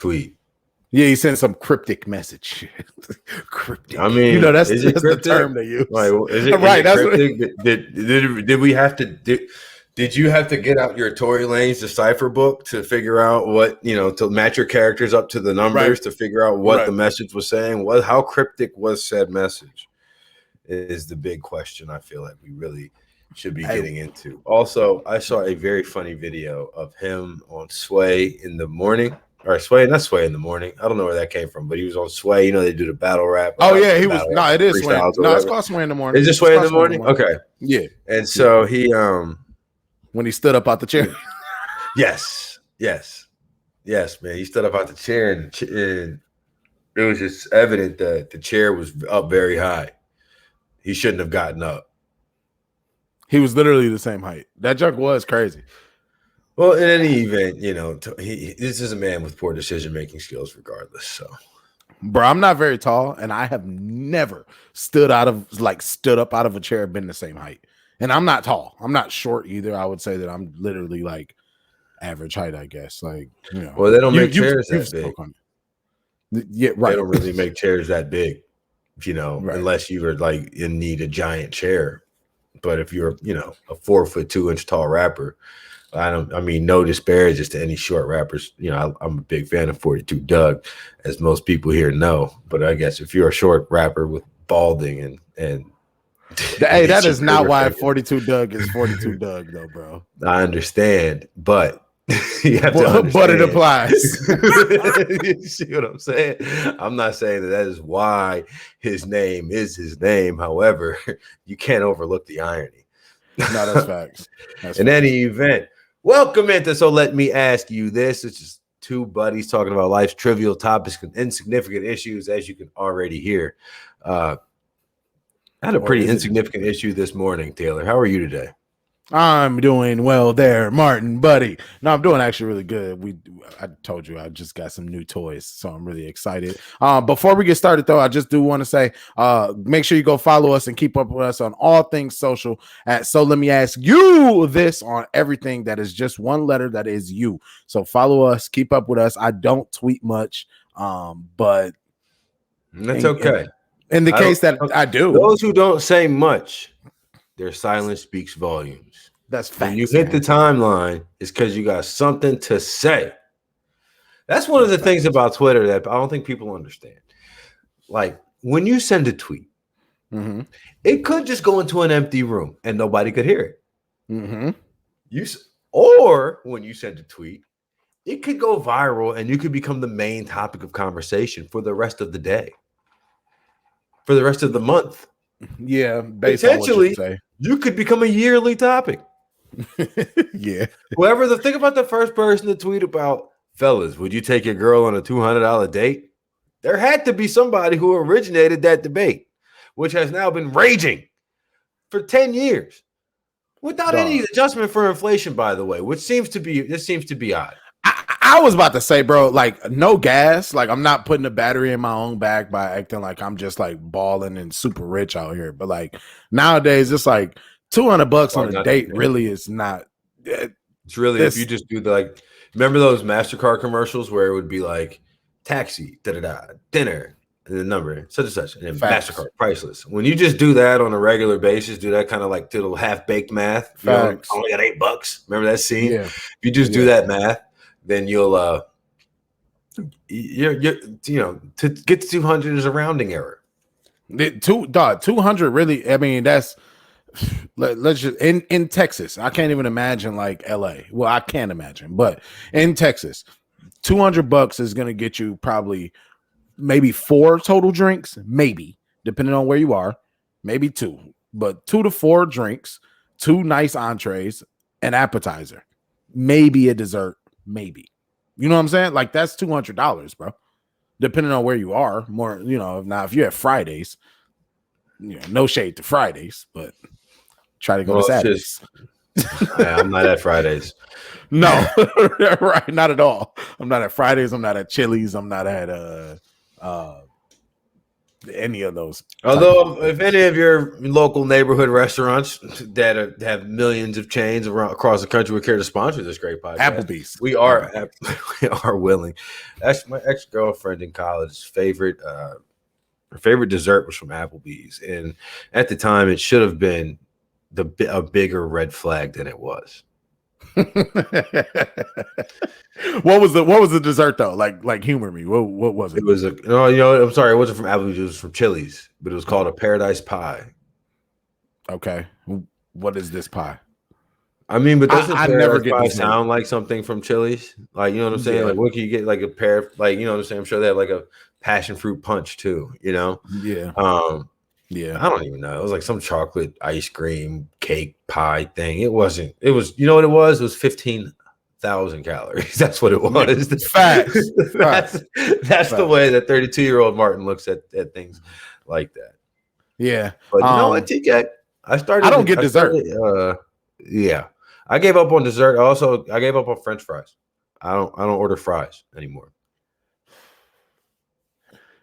tweet. Yeah, he sent some cryptic message. Cryptic. I mean, that's the term they use. Like, right. That's cryptic? Did we have to did you have to get out your Tory Lanez decipher book to figure out what, to match your characters up to the numbers to figure out what the message was saying? How cryptic was said message is the big question I feel like we really should be getting into. Also, I saw a very funny video of him on Sway in the morning. Or Sway in the morning. I don't know where that came from, but he was on Sway. They do the battle rap. Oh, yeah, he was. No, it is Sway. No, it's called Sway in the morning. Is it Sway in the morning? Okay. Yeah. And so he when he stood up out the chair. Yes, man. He stood up out the chair and it was just evident that the chair was up very high. He shouldn't have gotten up. He was literally the same height. That joke was crazy. Well, in any event, this is a man with poor decision-making skills regardless. So, bro, I'm not very tall, and I have never stood up out of a chair and been the same height. And I'm not tall. I'm not short either. I would say that I'm literally like average height, I guess. Well, they don't make chairs that big. Yeah, right. They don't really make chairs that big, unless you were like in need of a giant chair. But if you're, a 4'2" tall rapper, no disparages to any short rappers. I'm a big fan of 42 Doug, as most people here know. But I guess if you're a short rapper with balding and hey, that is not why 42 Doug is 42 Doug, though, bro. I understand, but you have to understand. But it applies. You see what I'm saying? I'm not saying that is why his name is his name. However, you can't overlook the irony. No, that's facts. In any event, welcome into So Let Me Ask You This. It's just two buddies talking about life's trivial topics and insignificant issues, as you can already hear. I had a pretty insignificant issue this morning, Taylor. How are you today? I'm doing well there, Martin, buddy. No, I'm doing actually really good. I told you I just got some new toys, so I'm really excited. Before we get started, though, I just do want to say, make sure you go follow us and keep up with us on all things social at So Let Me Ask You This on everything that is just one letter that is you. So follow us, keep up with us. I don't tweet much, but that's okay. In the case that I do, those who don't say much, their silence speaks volumes. That's facts. When you hit the timeline, it's because you got something to say. That's one of the things about Twitter that I don't think people understand. Like when you send a tweet, it could just go into an empty room and nobody could hear it. Or when you send a tweet, it could go viral and you could become the main topic of conversation for the rest of the day. For the rest of the month. Yeah, potentially you could become a yearly topic. Yeah. Think about the first person to tweet about, fellas, would you take your girl on a $200 date? There had to be somebody who originated that debate, which has now been raging for 10 years without any adjustment for inflation, by the way, which seems to be odd. I was about to say, bro, like no gas. Like I'm not putting the battery in my own back by acting like I'm just like balling and super rich out here. But like nowadays, it's like $200 on a date really is not. It's really if you just do remember those MasterCard commercials where it would be like taxi, dinner, and the number, such and such, and then MasterCard, priceless. When you just do that on a regular basis, do that kind of like little half-baked math. You know, I only got $8. Remember that scene? Yeah. If you just do that math, then you'll you're to get to 200 is a rounding error. 200 really, I mean, that's let's just in Texas. I can't even imagine like LA. Well, I can't imagine, but in Texas, $200 is gonna get you probably maybe 4 total drinks, maybe, depending on where you are, maybe 2, but 2 to 4 drinks, 2 nice entrees, an appetizer, maybe a dessert. Maybe, you know what I'm saying? Like that's $200, bro. Depending on where you are, more, now if you're at Fridays, no shade to Fridays, but try to go to Saturdays. I'm not at Fridays. No, right, not at all. I'm not at Fridays. I'm not at Chili's. I'm not at any of those. Although, if any of your local neighborhood restaurants that have millions of chains across the country would care to sponsor this great podcast, Applebee's, we are willing. That's my ex-girlfriend in college's favorite. Her favorite dessert was from Applebee's, and at the time, it should have been a bigger red flag than it was. What was the dessert though? Like humor me. What was it? It was I'm sorry, it wasn't from Applebee's. It was from Chili's, but it was called a paradise pie. Okay, what is this pie? I mean, but doesn't I never get pie this sound like something from Chili's? Like, you know what I'm saying? Yeah. Like, what can you get? Like a pear, like, you know what I'm saying? I'm sure they have like a passion fruit punch too. You know? Yeah. Yeah. I don't even know. It was like some chocolate ice cream cake pie thing. It was, you know what it was? It was 15,000 calories. That's what it was. Facts. That's the way that 32-year-old Martin looks at things like that. Yeah. But you know what, TK? I don't get dessert. Yeah. I gave up on dessert. Also, I gave up on French fries. I don't order fries anymore.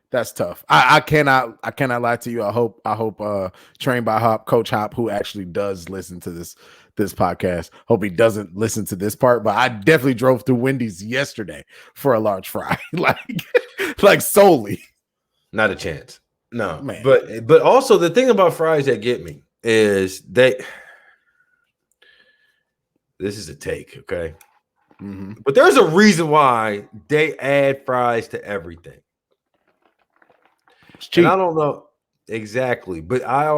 That's tough. I cannot lie to you. I hope Trained by Hop, Coach Hop, who actually does listen to this podcast, hope he doesn't listen to this part, but I definitely drove through Wendy's yesterday for a large fry. like solely. Not a chance. No. Man. But also the thing about fries that get me is this is a take, okay? Mm-hmm. But there's a reason why they add fries to everything. And I don't know exactly, but I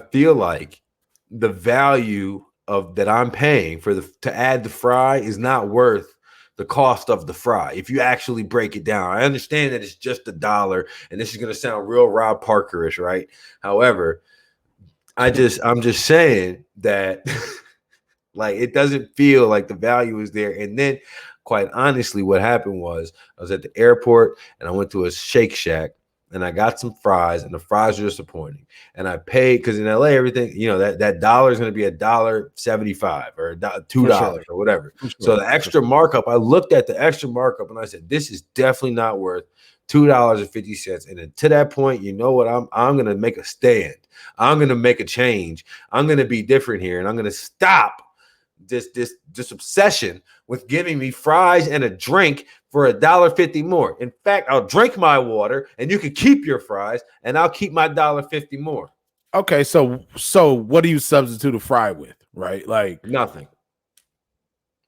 feel like the value of that I'm paying to add the fry is not worth the cost of the fry. If you actually break it down, I understand that it's just $1, and this is going to sound real Rob Parker-ish, right? However, I'm just saying that like it doesn't feel like the value is there. And then, quite honestly, what happened was I was at the airport and I went to a Shake Shack. And I got some fries, and the fries are disappointing. And I paid because in LA, everything, you know, that dollar is going to be $1.75 or $2 or whatever. Sure. So the extra markup, I looked at the extra markup and I said, this is definitely not worth $2.50. And then to that point, you know what? I'm going to make a stand. I'm going to make a change. I'm going to be different here, and I'm going to stop this obsession with giving me fries and a drink for $1.50 more. In fact, I'll drink my water and you can keep your fries and I'll keep my $1.50 more. Okay, so what do you substitute a fry with, right? Like nothing.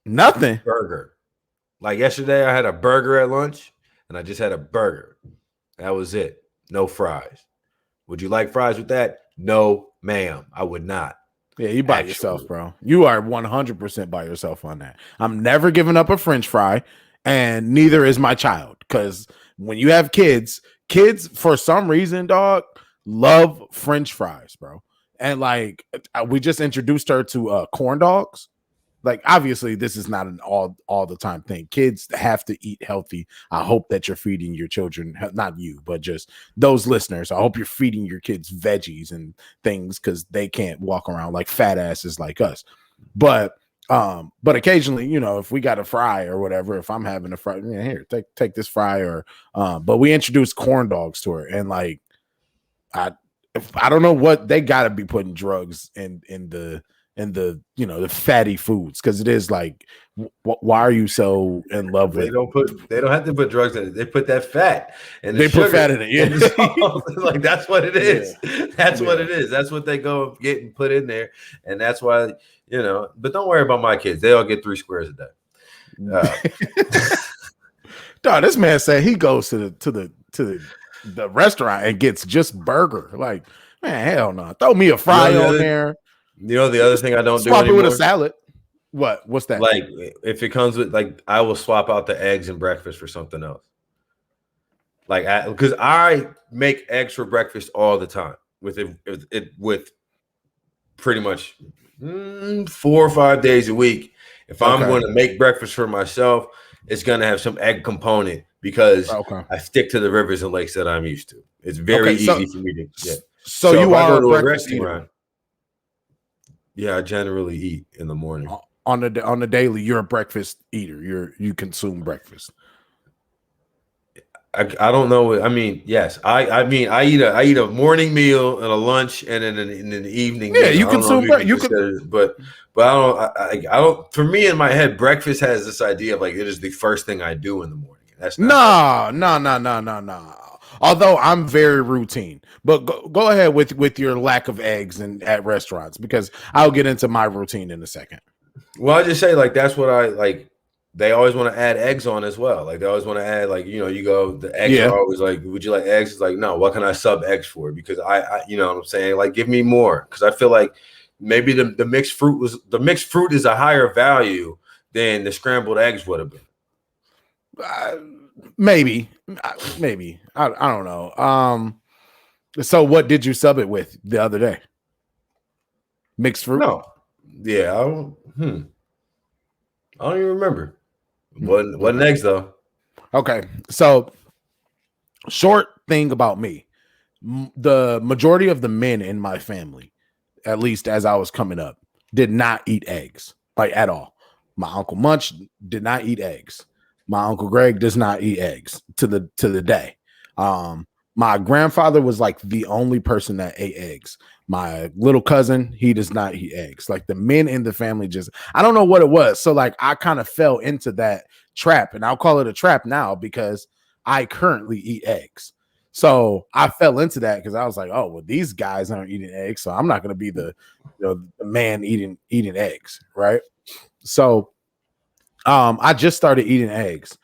Burger. Like yesterday I had a burger at lunch and I just had a burger. That was it. No fries. Would you like fries with that? No, ma'am. I would not. Yeah, you by yourself, bro. You are 100% by yourself on that. I'm never giving up a French fry, and neither is my child. Because when you have kids for some reason, dog, love French fries, bro. And like we just introduced her to corn dogs. Like obviously, this is not an all the time thing. Kids have to eat healthy. I hope that you're feeding your children, not you, but just those listeners. I hope you're feeding your kids veggies and things because they can't walk around like fat asses like us. But occasionally, you know, if we got a fry or whatever, if I'm having a fry, yeah, here, take this fry or. But we introduced corn dogs to her, and like, I don't know what they got to be putting drugs in the you know the fatty foods because it is like why are you so in love with they don't have to put drugs in it. They put that fat and they put fat in it. Yeah. Like that's what it is. Yeah. That's what it is. That's what they go get and put in there. And that's why, you know, but don't worry about my kids. They all get 3 squares a day. Dog, this man said he goes to the restaurant and gets just burger. Like, man, hell no. Throw me a fry on there. You know the other thing I don't swap do anymore? It with a salad. What's that? Like if it comes with like I will swap out the eggs and breakfast for something else. Like because I make eggs for breakfast all the time with pretty much 4 or 5 days a week. If I'm going to make breakfast for myself, it's going to have some egg component because I stick to the rivers and lakes that I'm used to. It's very easy for me to get. So you are a breakfast eater. Yeah, I generally eat in the morning. On the daily, you're a breakfast eater. You consume breakfast. I don't know. I mean, yes, I mean, I eat a morning meal and a lunch and then an evening Yeah, meal. you I don't know if consume you can you could. consider it, but I don't. For me, in my head, breakfast has this idea of like it is the first thing I do in the morning. That's not how. No, no, no, no, no, no. Although I'm very routine, but go ahead with your lack of eggs and at restaurants because I'll get into my routine in a second. Well, I just say like that's what I like. They always want to add eggs on as well. Like they always want to add like you go the eggs are Yeah, always like, would you like eggs? It's like no. What can I sub eggs for? Because I you know what I'm saying, like give me more because I feel like maybe the mixed fruit is a higher value than the scrambled eggs would have been. uh, maybe, maybe I don't know. So what did you sub it with the other day? Mixed fruit? No, yeah, I don't even remember. Wasn't Okay. eggs though. Okay. So short thing about me, the majority of the men in my family, at least as I was coming up, did not eat eggs like at all. My uncle Munch did not eat eggs. My uncle Greg does not eat eggs to the day. My grandfather was like the only person that ate eggs. My little cousin, he does not eat eggs. Like the men in the family just, I don't know what it was. So like I kind of fell into that trap, and I'll call it a trap now because I currently eat eggs. So I fell into that because I was like, oh, well, these guys aren't eating eggs, so I'm not going to be the man eating eggs, right? So I just started eating eggs.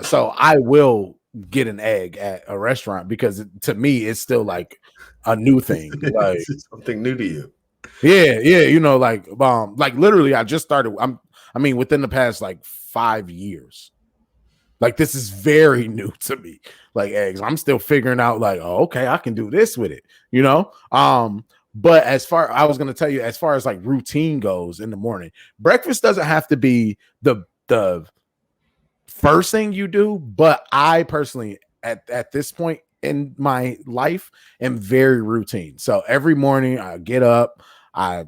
So I will get an egg at a restaurant because to me it's still like a new thing. Like, This is something new to you. yeah, like literally I just started. I mean, within the past like 5 years. Like this is very new to me. Like eggs, I'm still figuring out. Like, oh, okay, I can do this with it. You know. But I was gonna tell you, as far as like routine goes in the morning, breakfast doesn't have to be the first thing you do. But I personally, at this point in my life, am very routine. So every morning I get up, I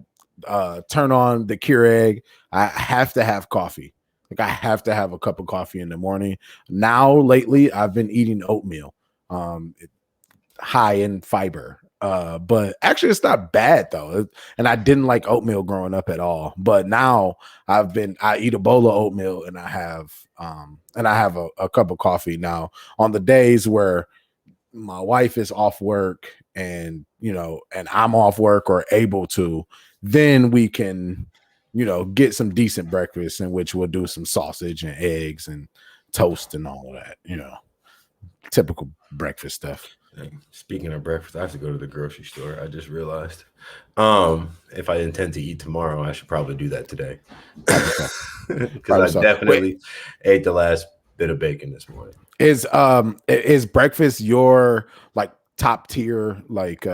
turn on the Keurig. I have to have coffee. Like I have to have a cup of coffee in the morning. Now lately I've been eating oatmeal, high in fiber. But actually it's not bad though. And I didn't like oatmeal growing up at all. But now I eat a bowl of oatmeal and I have a cup of coffee now on the days where my wife is off work and and I'm off work or able to, then we can get some decent breakfast in which we'll do some sausage and eggs and toast and all of that, typical breakfast stuff. Speaking of breakfast, I have to go to the grocery store. I just realized. If I intend to eat tomorrow, I should probably do that today. Because I definitely ate the last bit of bacon this morning. Is breakfast your like top tier like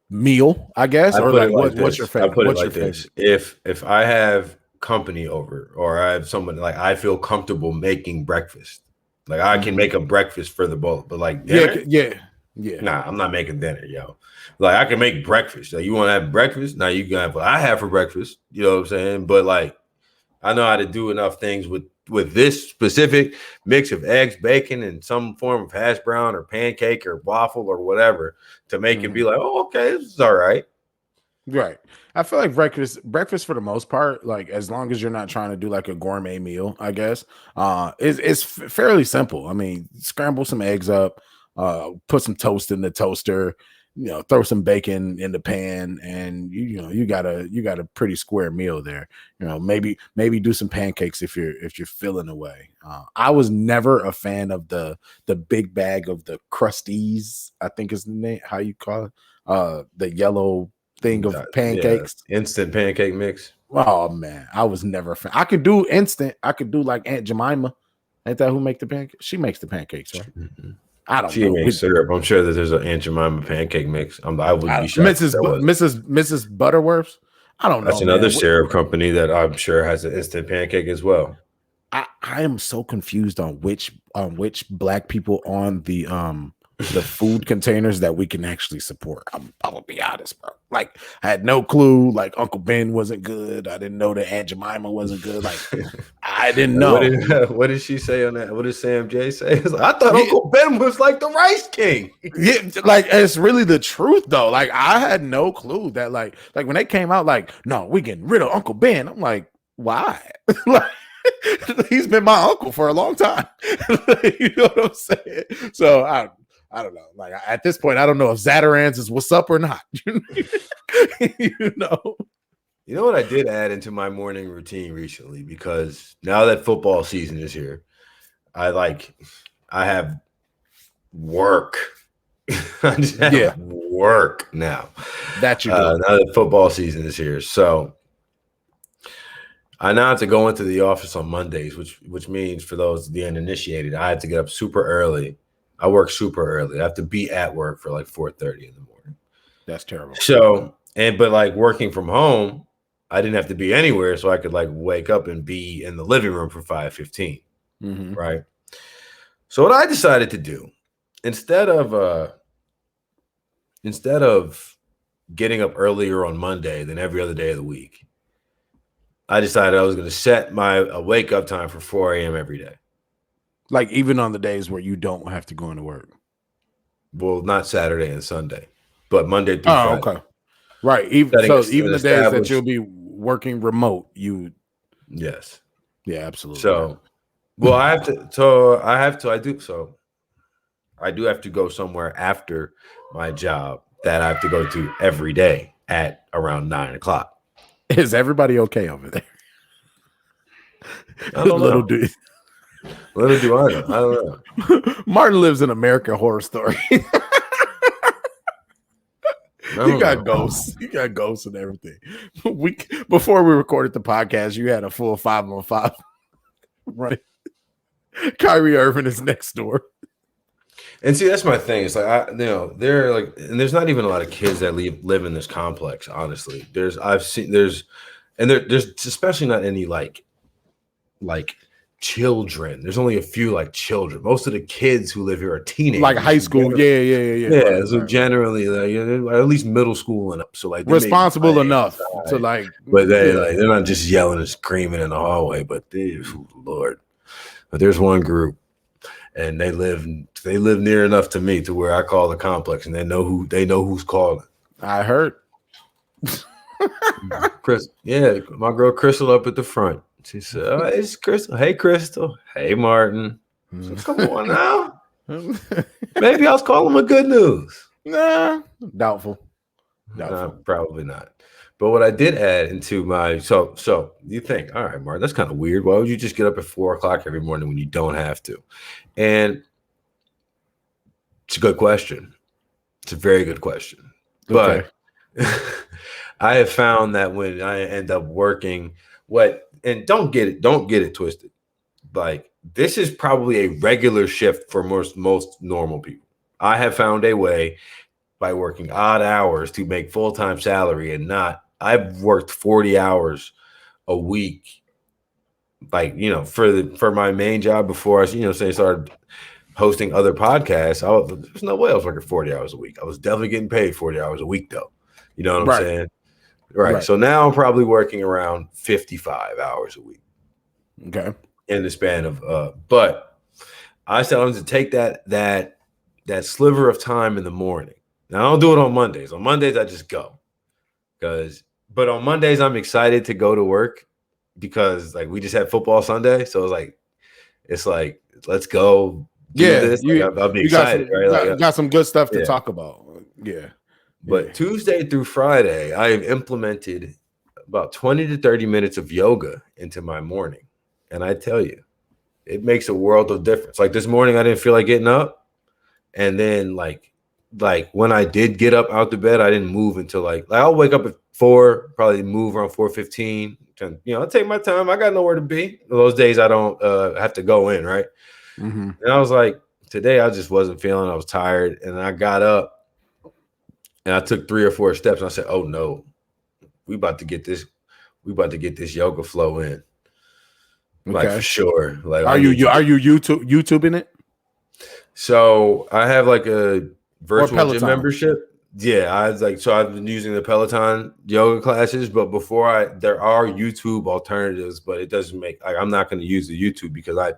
meal, I guess? Or like what's your favorite? I put it What's like your this. favorite? If I have company over or I have someone like I feel comfortable making breakfast. Like I can make a breakfast for the both, but like dinner, yeah. Nah, I'm not making dinner, yo. Like I can make breakfast. Like you want to have breakfast? Now you can have what I have for breakfast. You know what I'm saying? But like I know how to do enough things with this specific mix of eggs, bacon, and some form of hash brown or pancake or waffle or whatever to make it be like, oh, okay, this is all right. Right. I feel like breakfast for the most part, like as long as you're not trying to do like a gourmet meal, I guess, is fairly simple. I mean, scramble some eggs up, put some toast in the toaster, throw some bacon in the pan, and you got a pretty square meal there. Maybe do some pancakes if you're feeling away. I was never a fan of the big bag of the crusties, I think is the name, how you call it, the yellow thing of pancakes. Yeah, instant pancake mix. Oh man, I was never a fan. I could do instant. I could do like Aunt Jemima. Ain't that who make the pancakes? She makes the pancakes, right? Mm-hmm. I don't know. She makes syrup. I'm sure that there's an Aunt Jemima pancake mix. I would be shocked. Mrs. Butterworth's. I don't know. That's another syrup company that I'm sure has an instant pancake as well. I am so confused on which black people on the the food containers that we can actually support. I'll be honest, bro. Like, I had no clue. Like, Uncle Ben wasn't good. I didn't know that Aunt Jemima wasn't good. Like, I didn't know. What did she say on that? What did Sam J say? Like, I thought Uncle Ben was like the Rice King. Yeah, like, it's really the truth though. Like, I had no clue that like when they came out, like, no, we getting rid of Uncle Ben. I'm like, why? Like, he's been my uncle for a long time. You know what I'm saying? So I don't know. Like, at this point, I don't know if Zatarain's is what's up or not. You know. You know what I did add into my morning routine recently, because now that football season is here, I have work. I just have work now. That you do. Now that football season is here, so I now have to go into the office on Mondays, which means for those the uninitiated, I have to get up super early. I work super early. I have to be at work for like 4:30 in the morning. That's terrible. So, but like working from home, I didn't have to be anywhere, so I could like wake up and be in the living room for 5:15. Mm-hmm. Right. So what I decided to do, instead of getting up earlier on Monday than every other day of the week, I decided I was going to set my wake up time for 4 a.m. every day. Like, even on the days where you don't have to go into work. Well, not Saturday and Sunday, but Monday through Friday. Okay. Right. Even the days that you'll be working remote, yes. Yeah, absolutely. So, well, I do have to go somewhere after my job that I have to go to every day at around 9:00. Is everybody okay over there? I don't know. Little do I know. I don't know. Martin lives in American Horror Story. You got ghosts. You got ghosts and everything. Before we recorded the podcast, you had a full 5-on-5. Right. Kyrie Irving is next door. And see, that's my thing. It's like, they're like, and there's not even a lot of kids that live in this complex. Honestly, there's especially not any like children. There's only a few like children. Most of the kids who live here are teenagers, like high school. Yeah. So generally, like, at least middle school and up. So like responsible enough to like, but they're not just yelling and screaming in the hallway. But Lord, but there's one group, and they live near enough to me to where I call the complex, and they know who's calling. I heard. Chris, my girl Crystal up at the front. She said, "Oh, it's Crystal. Hey, Crystal. Hey, Martin. So, come on now. Maybe I was calling with good news." Nah, doubtful. Nah, probably not. But what I did add into my so you think, all right, Martin, that's kind of weird. Why would you just get up at 4:00 every morning when you don't have to? And it's a good question. It's a very good question. Okay. But I have found that when I end up working, and don't get it twisted. Like, this is probably a regular shift for most normal people. I have found a way by working odd hours to make full-time salary, and I've worked 40 hours a week, like, for my main job before I, started hosting other podcasts. There's no way I was working 40 hours a week. I was definitely getting paid 40 hours a week though. You know what I'm saying? Right. So now I'm probably working around 55 hours a week. Okay. In the span of but I said I wanted to take that sliver of time in the morning. Now I don't do it on Mondays. On Mondays I just go. But on Mondays I'm excited to go to work because like we just had football Sunday. So it's like let's go do this. I'll be excited, right? Got some good stuff to talk about. Yeah. But Tuesday through Friday, I have implemented about 20 to 30 minutes of yoga into my morning. And I tell you, it makes a world of difference. Like this morning, I didn't feel like getting up. And then like when I did get up out the bed, I didn't move until like I'll wake up at 4, probably move around 4:15. I take my time. I got nowhere to be. Those days I don't have to go in, right? Mm-hmm. And I was like, today I just wasn't feeling. I was tired. And I got up. And I took 3 or 4 steps, and I said, "Oh no, we about to get this yoga flow in, like for sure." Like, are you YouTubing it? So I have like a virtual gym Peloton? membership. Yeah, I was like, so I've been using the Peloton yoga classes, but there are YouTube alternatives, but it doesn't make, like, I'm not going to use the YouTube because I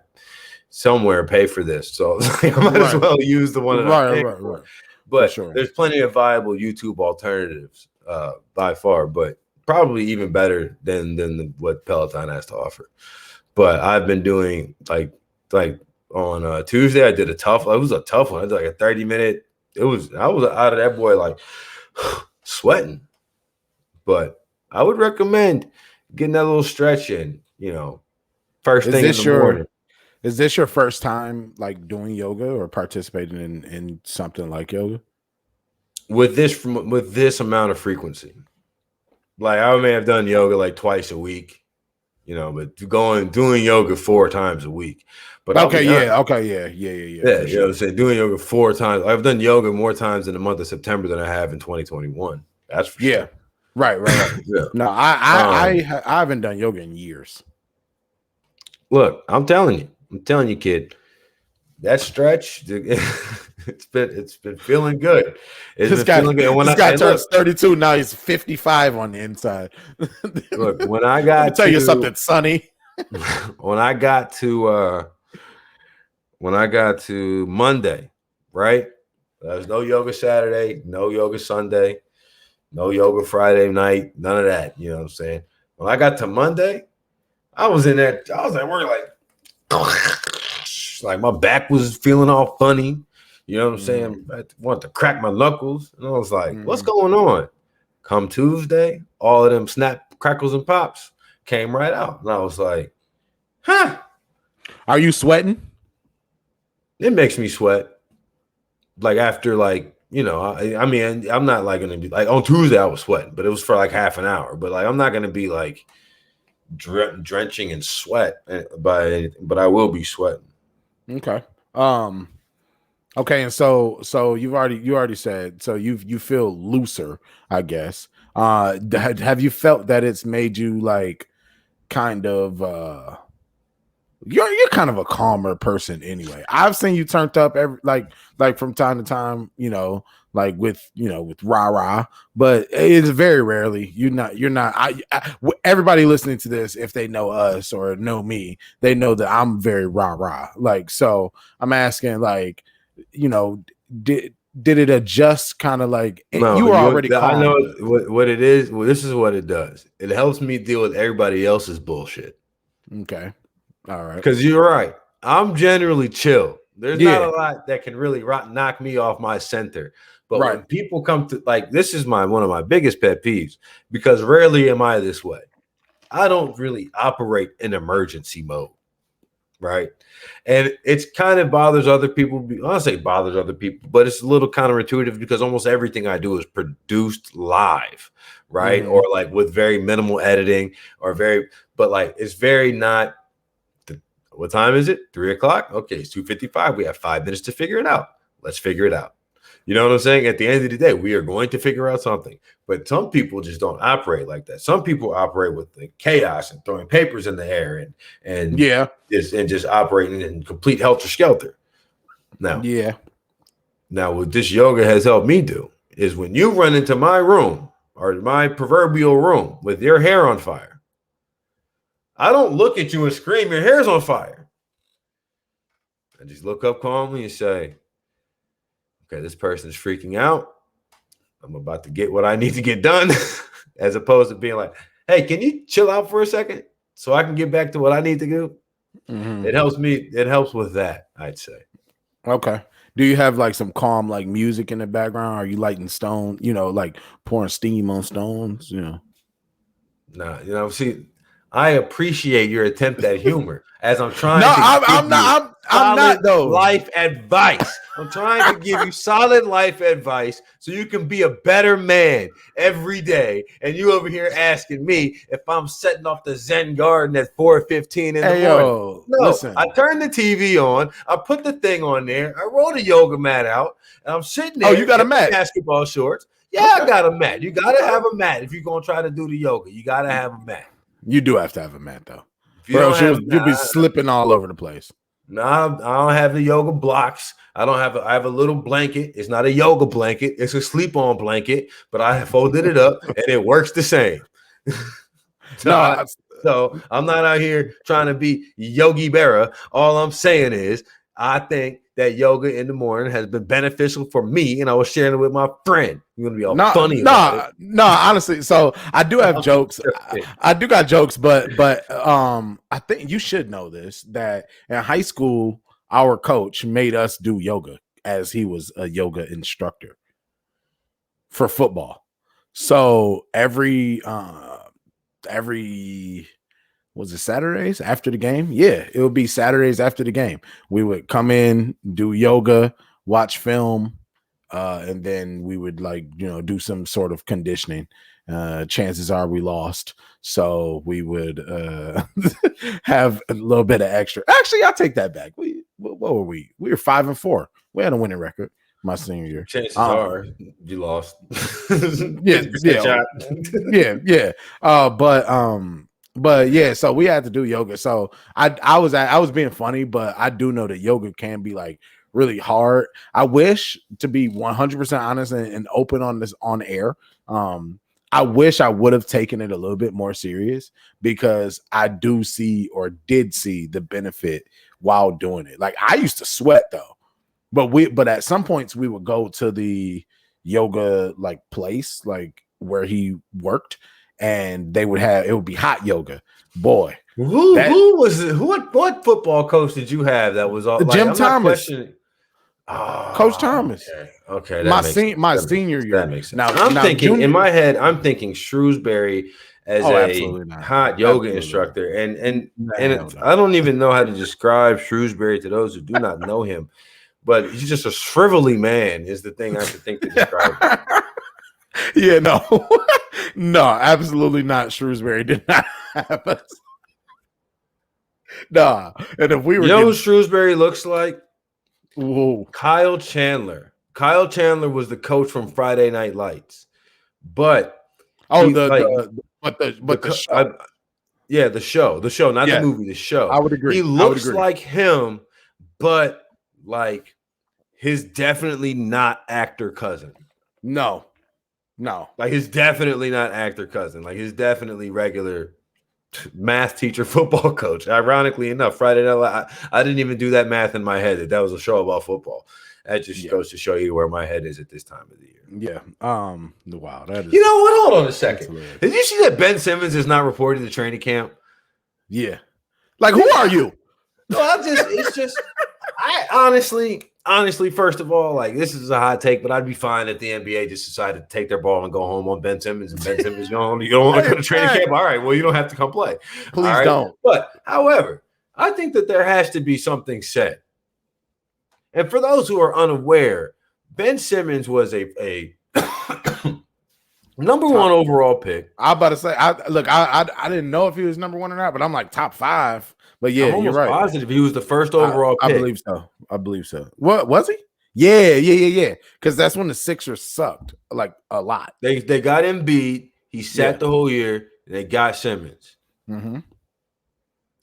somewhere pay for this. So I might as well use the one that I'm paying for. But sure. There's plenty of viable YouTube alternatives by far, but probably even better than what Peloton has to offer. But I've been doing like on Tuesday, I did it was a tough one. I did like a 30-minute. I was out of that boy like sweating. But I would recommend getting that little stretch in, first thing in the morning. Is this your first time like doing yoga or participating in something like yoga? With this amount of frequency. Like I may have done yoga like twice a week, but doing yoga 4 times a week. But yeah. You know what I'm saying? Doing yoga 4 times. I've done yoga more times in the month of September than I have in 2021. That's for sure. Right. Yeah. No, I haven't done yoga in years. Look, I'm telling you, kid, that stretch, it's been feeling good. This guy turns 32 now. He's 55 on the inside. Look, when I got to tell you something, Sonny. When I got to Monday, right? There's no yoga Saturday, no yoga Sunday, no yoga Friday night, none of that. You know what I'm saying? When I got to Monday, I was at work like my back was feeling all funny. You know what I'm saying? I wanted to crack my knuckles. And I was like, what's going on? Come Tuesday, all of them snap, crackles, and pops came right out. And I was like, huh. Are you sweating? It makes me sweat. Like after I mean, I'm not like going to be like on Tuesday I was sweating, but it was for like half an hour. But like I'm not going to be like drenching in sweat, but I will be sweating. Okay. Okay, and so you already said so you feel looser, I guess. Have you felt that it's made you like kind of you're kind of a calmer person anyway. I've seen you turned up like from time to time, like with rah-rah, but it's very rarely. You're not. Everybody listening to this, if they know us or know me, they know that I'm very rah-rah. Like, so I'm asking, like, did it adjust kind of like no, you were already calm? I know what it is. Well, this is what it does. It helps me deal with everybody else's bullshit. Okay. All right. Because you're right. I'm generally chill. There's not a lot that can really knock me off my center. But when people come to, like, this is one of my biggest pet peeves, because rarely am I this way. I don't really operate in emergency mode, right? And it's kind of bothers other people. I don't say bothers other people, but it's a little counterintuitive because almost everything I do is produced live, right? Or like with very minimal editing but like it's very not. What time is it? 3:00. Okay, it's 2:55. We have 5 minutes to figure it out. Let's figure it out. You know what I'm saying? At the end of the day, we are going to figure out something. But some people just don't operate like that. Some people operate with the chaos and throwing papers in the air and just operating in complete helter skelter. Now, what this yoga has helped me do is when you run into my room or my proverbial room with your hair on fire, I don't look at you and scream, your hair's on fire. I just look up calmly and say, okay, this person's freaking out. I'm about to get what I need to get done, as opposed to being like, hey, can you chill out for a second so I can get back to what I need to do? It helps me. It helps with that, I'd say. Okay. Do you have like some calm like music in the background? Are you lighting stone, like pouring steam on stones? Nah, see, I appreciate your attempt at humor as I'm trying I'm not though. Life advice. I'm trying to give you solid life advice so you can be a better man every day. And you over here asking me if I'm setting off the Zen garden at 4:15 in the morning. No, listen. I turned the TV on. I put the thing on there. I rolled a yoga mat out, and I'm sitting there. Oh, you got a mat? Basketball shorts. Yeah, okay. I got a mat. You got to have a mat if you're gonna try to do the yoga. You got to have a mat. You do have to have a mat, though. You'll be slipping all over the place. No, I don't have the yoga blocks. I have a little blanket. It's not a yoga blanket. It's a sleep on blanket, but I have folded it up and it works the same. No, So I'm not out here trying to be Yogi Berra. All I'm saying is I think that yoga in the morning has been beneficial for me, and I was sharing it with my friend. You're gonna be all funny about it. No, honestly. So I do have jokes. I do got jokes, but I think you should know this, that in high school, our coach made us do yoga as he was a yoga instructor for football. So every was it Saturdays after the game? Yeah, it would be Saturdays after the game. We would come in, do yoga, watch film, and then we would do some sort of conditioning. Chances are we lost, so we would have a little bit of extra. Actually, I'll take that back. What were we? We were 5-4. We had a winning record my senior year. Chances are you lost. But yeah, so we had to do yoga. So I was being funny, but I do know that yoga can be like really hard. I wish, to be 100% honest and open on this on air, I wish I would have taken it a little bit more serious, because I do see, or did see, the benefit while doing it. Like, I used to sweat though, but at some points we would go to the yoga like place, like where he worked, and they would have, it would be hot yoga. Boy, who was it? What football coach did you have that was all Jim Thomas? Coach Thomas. Okay. My senior year. That makes sense. Now I'm thinking in my head, I'm thinking Shrewsbury as a hot yoga instructor, and I don't even know how to describe Shrewsbury to those who do not know him, but he's just a shrivelly man is the thing I could think to describe him. Yeah, no, absolutely not. Shrewsbury did not have us. Nah, and if we were, who Shrewsbury looks like? Whoa. Kyle Chandler. Kyle Chandler was the coach from Friday Night Lights, but the show, not the movie, the show. I would agree. He looks like him, but like his definitely not actor cousin. No, like his definitely not actor cousin. Like his definitely regular math teacher, football coach. Ironically enough, Friday Night Lights, I didn't even do that math in my head. That was a show about football. That just goes to show you where my head is at this time of the year. Yeah. Wow. That is, you know what? Hold on a second. Did you see that Ben Simmons is not reporting to training camp? Yeah. Like, who are you? No, I honestly, first of all, like, this is a hot take, but I'd be fine if the NBA just decided to take their ball and go home on Ben Simmons, and Ben Simmons going, you don't want to go to training camp? All right, well, you don't have to come play. Please don't. But, however, I think that there has to be something said. And for those who are unaware, Ben Simmons was a number one overall pick. I'm about to say, I didn't know if he was number one or not, but I'm like top 5. But yeah, you're right. Positive he was the first overall pick. I believe so. What was he? Yeah. Because that's when the Sixers sucked like a lot. They got Embiid. He sat the whole year. And they got Simmons. Mm-hmm.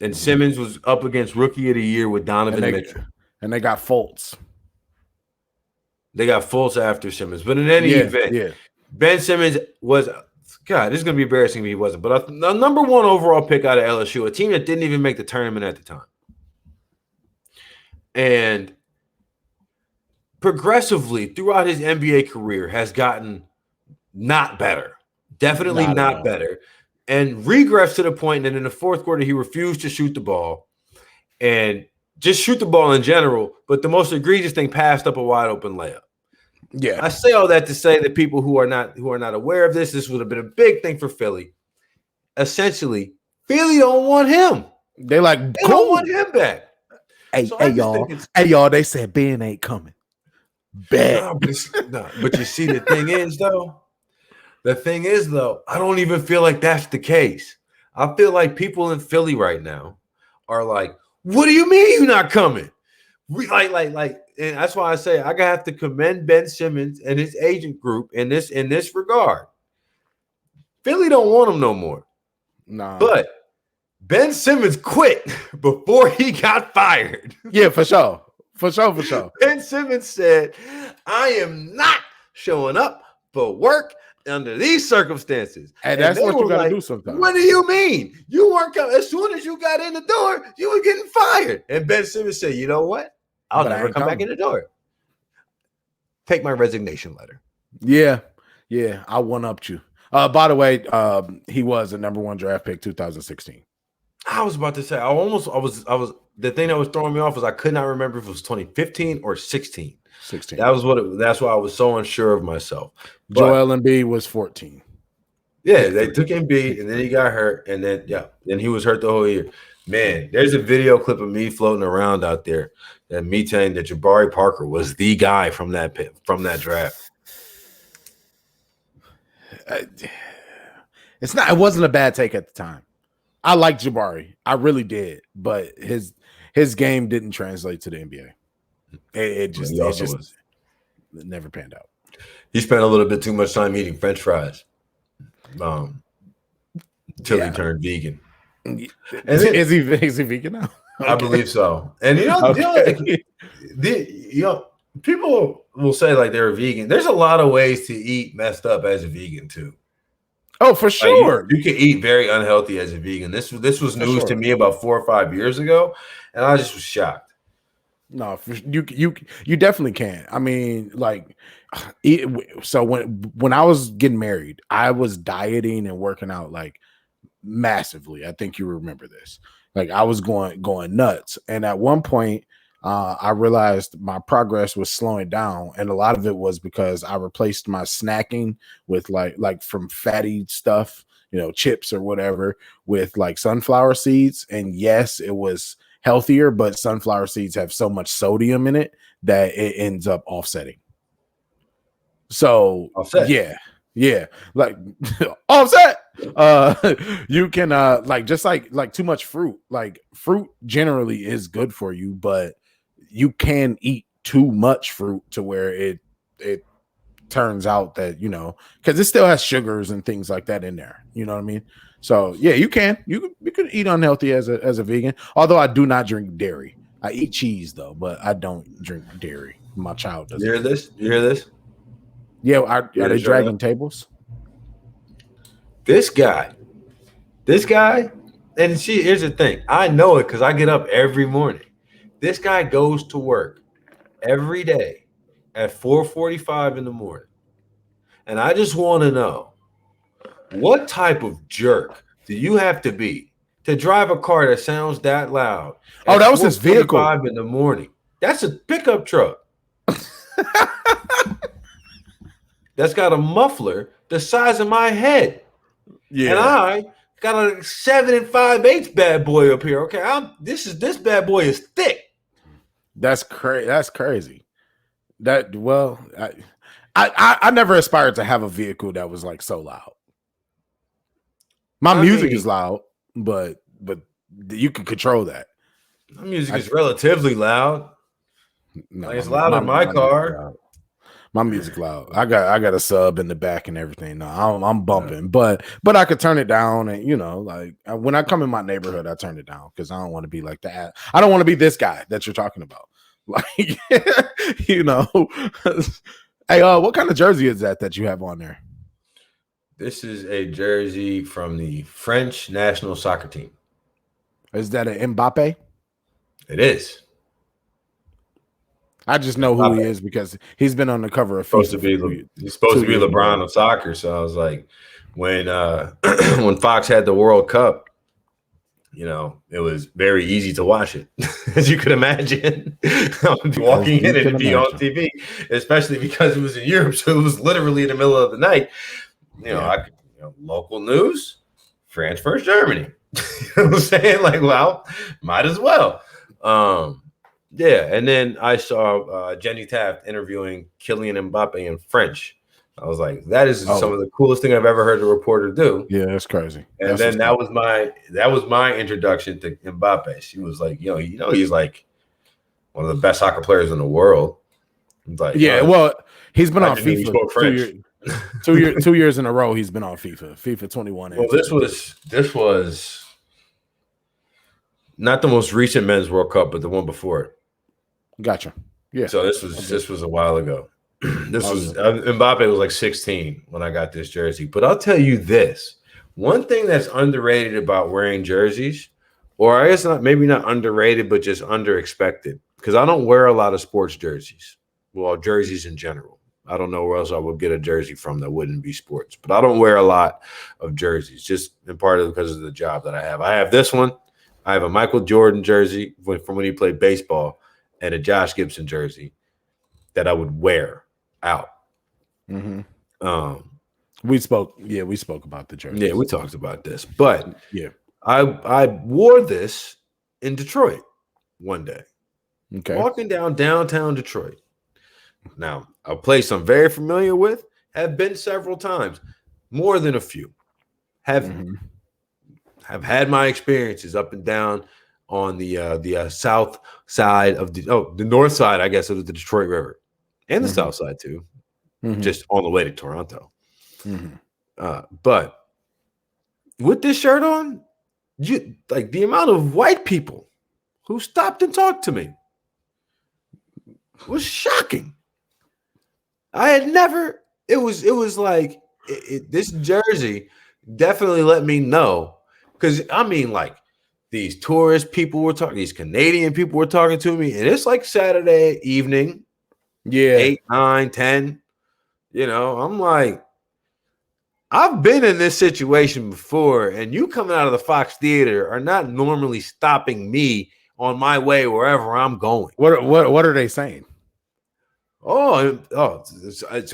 And Simmons was up against Rookie of the Year with Donovan Mitchell. And they got Fultz. They got Fultz after Simmons. But in any event, Ben Simmons was, God, this is going to be embarrassing if he wasn't, but a number one overall pick out of LSU, a team that didn't even make the tournament at the time. And progressively throughout his NBA career has gotten not better. Definitely not better. And regressed to the point that in the fourth quarter, he refused to shoot the ball and just shoot the ball in general. But the most egregious thing, passed up a wide open layup. Yeah. I say all that to say that people who are not aware of this would have been a big thing for Philly. Essentially, Philly don't want him. They don't want him back. Hey, y'all, they said Ben ain't coming. Bet. But you see, the thing is, though, I don't even feel like that's the case. I feel like people in Philly right now are like, what do you mean you're not coming? And that's why I say I have to commend Ben Simmons and his agent group in this regard. Philly don't want him no more. Nah. But Ben Simmons quit before he got fired. Yeah, for sure. For sure. Ben Simmons said, I am not showing up for work under these circumstances. And that's what you got to do sometimes. What do you mean? You weren't coming. As soon as you got in the door, you were getting fired. And Ben Simmons said, you know what? I'll never come back in the door. Take my resignation letter. Yeah. I one-upped you. By the way, he was a number 1 draft pick 2016. I was about to say, the thing that was throwing me off was I could not remember if it was 2015 or 16. 16. That's why I was so unsure of myself. But, Joel Embiid was 14. Yeah, they took Embiid and then he got hurt, and then he was hurt the whole year. Man, there's a video clip of me floating around out there that me telling that Jabari Parker was the guy from that draft. It wasn't a bad take at the time. I liked Jabari. I really did, but his game didn't translate to the NBA. It never panned out. He spent a little bit too much time eating French fries until he turned vegan. Is he vegan now? Okay. I believe so. And people will say like they're a vegan. There's a lot of ways to eat messed up as a vegan too. Oh, for sure. You can eat very unhealthy as a vegan. This was news to me about 4 or 5 years ago, and I just was shocked. No, you definitely can. I mean, like, so when I was getting married, I was dieting and working out like massively. I think you remember this. Like, I was going nuts, and at one point, I realized my progress was slowing down, and a lot of it was because I replaced my snacking with like from fatty stuff, chips or whatever, with like sunflower seeds. And yes, it was healthier, but sunflower seeds have so much sodium in it that it ends up offsetting. So yeah, like offset. You can just like too much fruit. Like, fruit generally is good for you, but you can eat too much fruit to where it turns out that, because it still has sugars and things like that in there. You know what I mean? So yeah, you can eat unhealthy as a vegan. Although I do not drink dairy. I eat cheese though, but I don't drink dairy. My child doesn't. You hear this? Yeah, are they dragging tables? This guy, and here's the thing. I know it because I get up every morning. This guy goes to work every day at 4:45 in the morning. And I just want to know, what type of jerk do you have to be to drive a car that sounds that loud? Oh, that was his vehicle. 4:45 in the morning. That's a pickup truck. That's got a muffler the size of my head. Yeah. And I got a 7 5/8 bad boy up here. Okay, this bad boy is thick. That's crazy. That's crazy. I never aspired to have a vehicle that was like so loud. My music is loud, but you can control that. My music is relatively loud. No, it's loud in my car. My music loud. I got a sub in the back and everything. No, I'm bumping, but I could turn it down, and like when I come in my neighborhood, I turn it down because I don't want to be like that. I don't want to be this guy that you're talking about. Like, Hey, what kind of jersey is that you have on there? This is a jersey from the French national soccer team. Is that an Mbappe? It is. I just know who he is because he's been on the cover of FIFA. He's supposed to be LeBron of soccer. So I was like, when when Fox had the World Cup, it was very easy to watch it, as you could imagine. Walking in and be on TV, especially because it was in Europe, so it was literally in the middle of the night. Local news, France versus Germany. You know what I'm saying? Like, well, might as well. Yeah, and then I saw Jenny Taft interviewing Kylian Mbappe in French. I was like, that is some of the coolest thing I've ever heard a reporter do. Yeah, that's crazy. And then that was my introduction to Mbappe. She was like, he's like one of the best soccer players in the world. Like, well, he's been on FIFA 2 years in a row. He's been on FIFA 21. Well, this was Not the most recent Men's World Cup, but the one before it. Gotcha. Yeah. So this was a while ago. This was Mbappe was like 16 when I got this jersey. But I'll tell you this: one thing that's underrated about wearing jerseys, or I guess maybe not underrated, but just underexpected, because I don't wear a lot of sports jerseys. Well, jerseys in general. I don't know where else I would get a jersey from that wouldn't be sports, but I don't wear a lot of jerseys, just in part because of the job that I have. I have this one. I have a Michael Jordan jersey from when he played baseball, and a Josh Gibson jersey that I would wear out. Mm-hmm. We spoke about the jersey. Yeah, we talked about this, but yeah, I wore this in Detroit one day. Okay, walking down downtown Detroit. Now, a place I'm very familiar with, have been several times, more than a few. Have had my experiences up and down on the south side of the north side, I guess, of the Detroit River, and the south side too, just on the way to Toronto. But with this shirt on, like the amount of white people who stopped and talked to me was shocking. I had never. It was like this jersey definitely let me know, because I mean, like, these tourist people were talking, these Canadian people were talking to me, and it's like Saturday evening, 8, 9, 10. You know, I'm like, I've been in this situation before, and you coming out of the Fox Theater are not normally stopping me on my way wherever I'm going. What are they saying? So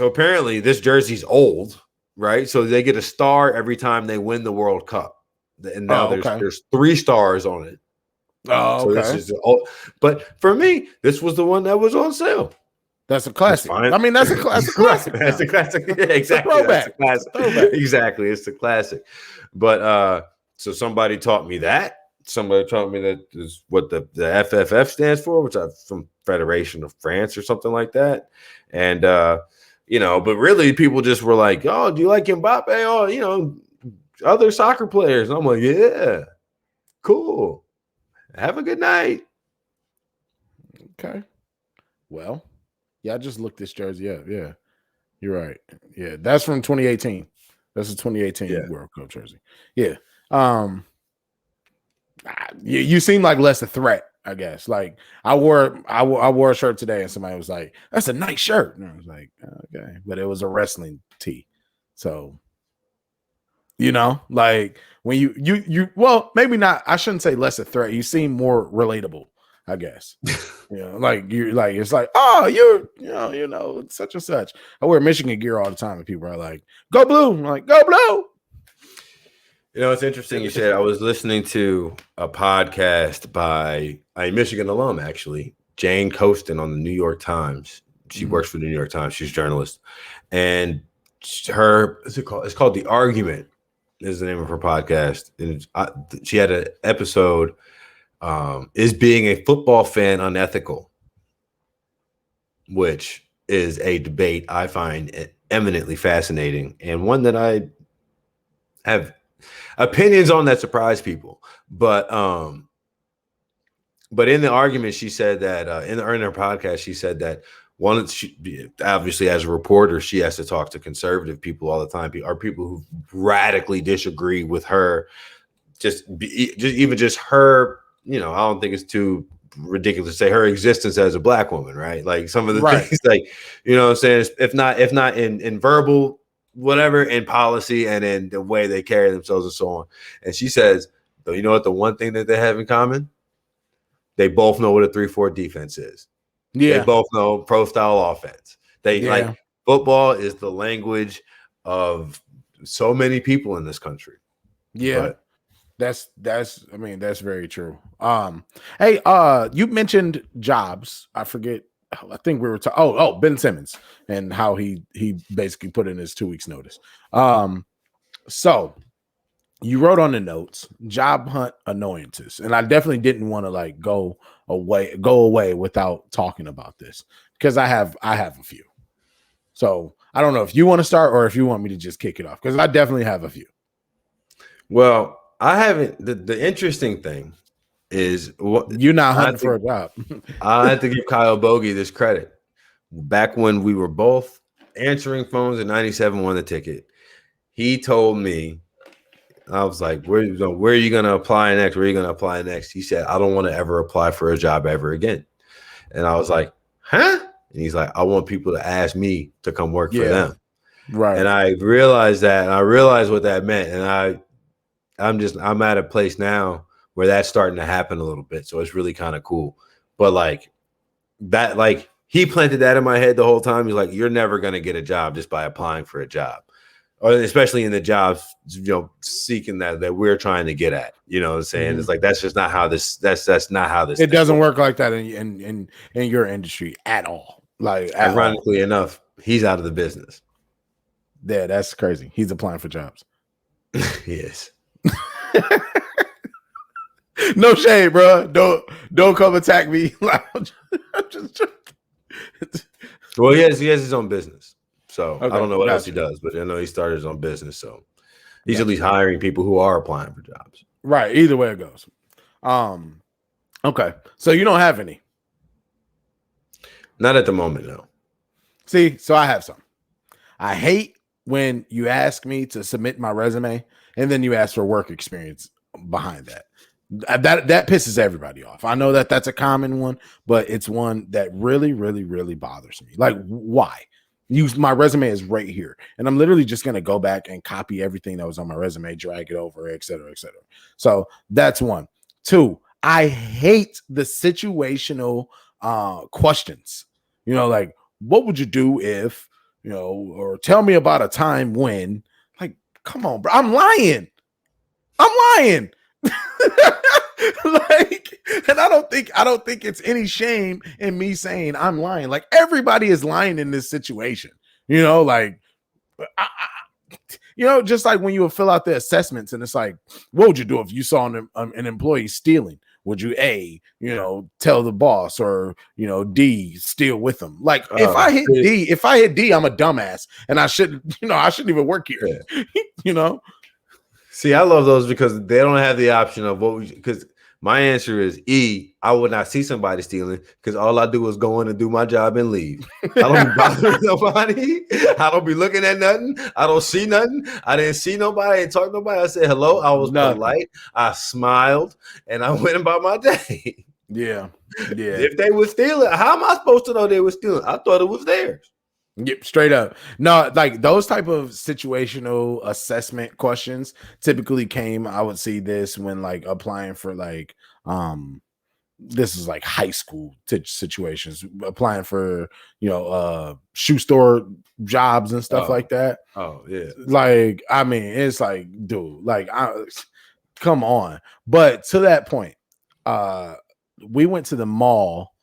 apparently this jersey's old, right? So they get a star every time they win the World Cup, and now there's 3 stars on it. Oh, okay. So this is but for me, this was the one that was on sale. That's a classic. I mean, that's a classic. That's a classic. Yeah, exactly. That's a classic. Exactly. It's a classic. But so somebody taught me that. Somebody taught me that is what the FFF stands for, which is from Federation of France or something like that. And but really people just were like, "Oh, do you like Mbappe? Oh, other soccer players." And I'm like, "Yeah, cool. Have a good night." Okay. Well, yeah, I just looked this jersey up. Yeah, you're right. Yeah, that's from 2018. That's a 2018 World Cup jersey. Yeah. You seem like less a threat, I guess. Like I wore a shirt today, and somebody was like, "That's a nice shirt," and I was like, "Okay," but it was a wrestling tee, so like when you well, maybe not. I shouldn't say less a threat. You seem more relatable, I guess. Like you're like, it's like, oh, you're such and such. I wear Michigan gear all the time, and people are like, "Go blue!" I'm like, "Go blue!" It's interesting you said. I was listening to a podcast by a Michigan alum, actually, Jane Coaston, on the New York Times. She works for the New York Times. She's a journalist, and it's called The Argument is the name of her podcast. And she had an episode, is being a football fan unethical, which is a debate I find eminently fascinating, and one that I have opinions on that surprise people. But in the argument, she said that in her podcast, she said that obviously as a reporter, she has to talk to conservative people all the time, or people who radically disagree with her. Just her, I don't think it's too ridiculous to say her existence as a Black woman, right? Like some of the things, like, what I'm saying, if not in verbal, whatever, in policy and in the way they carry themselves and so on. And she says, you know what, the one thing that they have in common, they both know what a 3-4 defense is. They both know pro style offense. Like, football is the language of so many people in this country. But that's very true. Hey, you mentioned Jobs. I forget. I think we were talking. Ben Simmons and how he basically put in his 2 weeks notice. So you wrote on the notes, job hunt annoyances, and I definitely didn't want to like go away without talking about this, because I have a few. So I don't know if you want to start or if you want me to just kick it off, because I definitely have a few. Well, I haven't. The interesting thing is what You're not hunting for a job. I have to give Kyle Bogey this credit. Back when we were both answering phones in 97 won the ticket, he told me, I was like, where are you going to apply next? Where are you going to apply next? He said, I don't want to ever apply for a job ever again. And I was like, huh? And he's like, I want people to ask me to come work for them. Right. And I realized that, and I realized what that meant. And I'm at a place now where that's starting to happen a little bit. So it's really kind of cool. But like that, like he planted that in my head the whole time. He's like, you're never going to get a job just by applying for a job. Or especially in the jobs, seeking that we're trying to get at, you know what I'm saying? Mm-hmm. It's like, that's just not how that's not how this, it doesn't work like that in your industry at all. Like, ironically enough, he's out of the business. Yeah, that's crazy. He's applying for jobs. Yes. No shade, bro. Don't come attack me. Well, he has his own business. So okay, I don't know what else he does, but I know he started his own business. So he's at least hiring people who are applying for jobs. Right. Either way it goes. Okay. So you don't have any? Not at the moment, no. See, so I have some. I hate when you ask me to submit my resume and then you ask for work experience behind that. That pisses everybody off. I know that that's a common one, but it's one that really, really, really bothers me. Like, why? My resume is right here, and I'm literally just going to go back and copy everything that was on my resume, drag it over, et cetera, et cetera. So that's one. Two, I hate the situational questions. You know, like, what would you do if, you know, or tell me about a time when, like, come on, bro. I'm lying. Like, and I don't think it's any shame in me saying I'm lying. Like, everybody is lying in this situation, you know, like, just like when you would fill out the assessments and it's like, what would you do if you saw an employee stealing? Would you tell the boss, or, D, steal with them? Like, if I hit D, I'm a dumbass and I shouldn't even work here. Yeah. See, I love those because they don't have the option of because my answer is E. I would not see somebody stealing because all I do is go in and do my job and leave. I don't be bothering nobody. I don't be looking at nothing. I don't see nothing. I didn't see nobody. I didn't talk to nobody. I said hello. I was polite. I smiled and I went about my day. Yeah. If they were stealing, how am I supposed to know they were stealing? I thought it was theirs. Yep, straight up. No, like those type of situational assessment questions typically came. I would see this when like applying for like this is like high school situations, applying for shoe store jobs and stuff like that. Oh yeah. Like, I mean, it's like, dude, like, come on. But to that point, we went to the mall.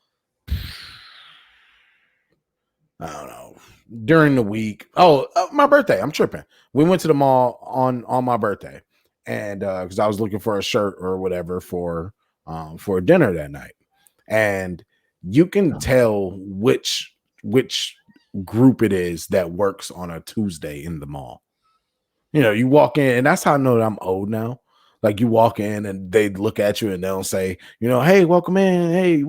I don't know, during the week. My birthday. I'm tripping. We went to the mall on my birthday, and because I was looking for a shirt or whatever for dinner that night, and you can tell which group it is that works on a Tuesday in the mall. You walk in, and that's how I know that I'm old now. Like, you walk in and they look at you and they'll say, hey, welcome in. Hey,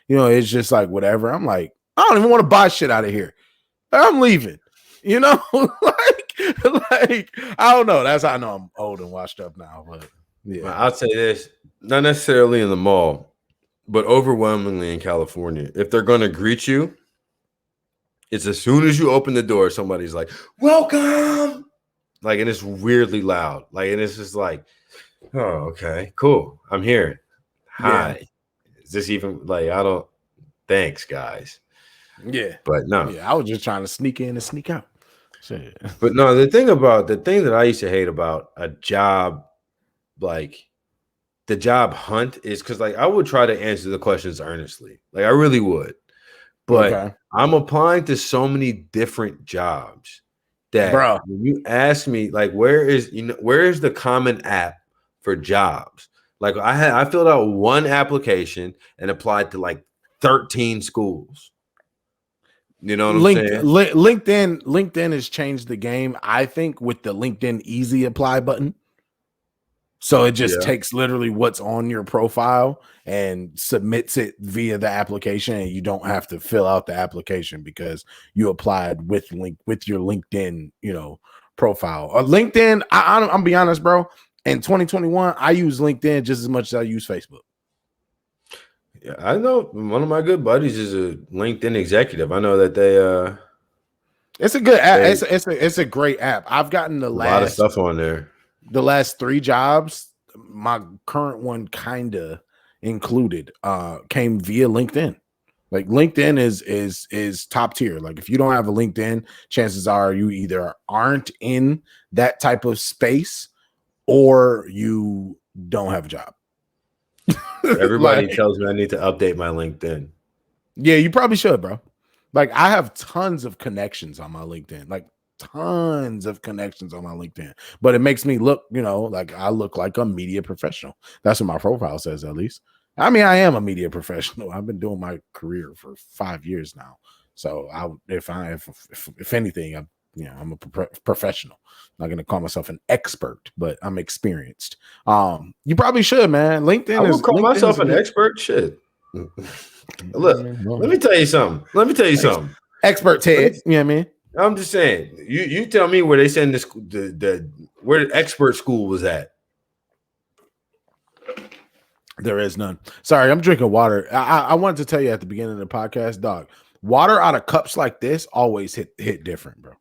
it's just like whatever. I'm like, I don't even want to buy shit out of here. I'm leaving, like I don't know. That's how I know I'm old and washed up now. But yeah, I'll say this, not necessarily in the mall, but overwhelmingly in California. If they're going to greet you, it's as soon as you open the door, somebody's like, welcome. Like, and it's weirdly loud. Like, and it's just like, oh, okay, cool. I'm here. Hi. Yeah. Is this even like, thanks, guys. Yeah, but no. Yeah, I was just trying to sneak in and sneak out. Shit. But no, the thing that I used to hate about a job, like the job hunt, is because like I would try to answer the questions earnestly, like I really would. But I'm applying to so many different jobs that when you ask me, like, where is the common app for jobs? Like, I filled out one application and applied to like 13 schools. You know what I'm saying? LinkedIn has changed the game, I think, with the LinkedIn Easy Apply button. So it just takes literally what's on your profile and submits it via the application, and you don't have to fill out the application because you applied with your LinkedIn, profile. LinkedIn, I'm be honest, bro. In 2021, I use LinkedIn just as much as I use Facebook. Yeah, I know one of my good buddies is a LinkedIn executive. I know that they it's a good app. It's a great app. I've gotten a lot of stuff on there. The last 3 jobs, my current one kinda included, came via LinkedIn. Like LinkedIn is top tier. Like if you don't have a LinkedIn, chances are you either aren't in that type of space or you don't have a job. Everybody tells me I need to update my LinkedIn. Yeah, you probably should, bro. Like I have tons of connections on my LinkedIn. Like tons of connections on my LinkedIn, but it makes me look, like I look like a media professional. That's what my profile says, at least. I mean, I am a media professional. I've been doing my career for 5 years now. So if anything, I'm a professional. I'm not going to call myself an expert, but I'm experienced. You probably should, man. LinkedIn. I would call myself an expert. Shit. Look, let me tell you something. Expert Ted. You know what I mean? I'm just saying. You tell me where they send this where the expert school was at. There is none. Sorry, I'm drinking water. I wanted to tell you at the beginning of the podcast, dog. Water out of cups like this always hit different, bro.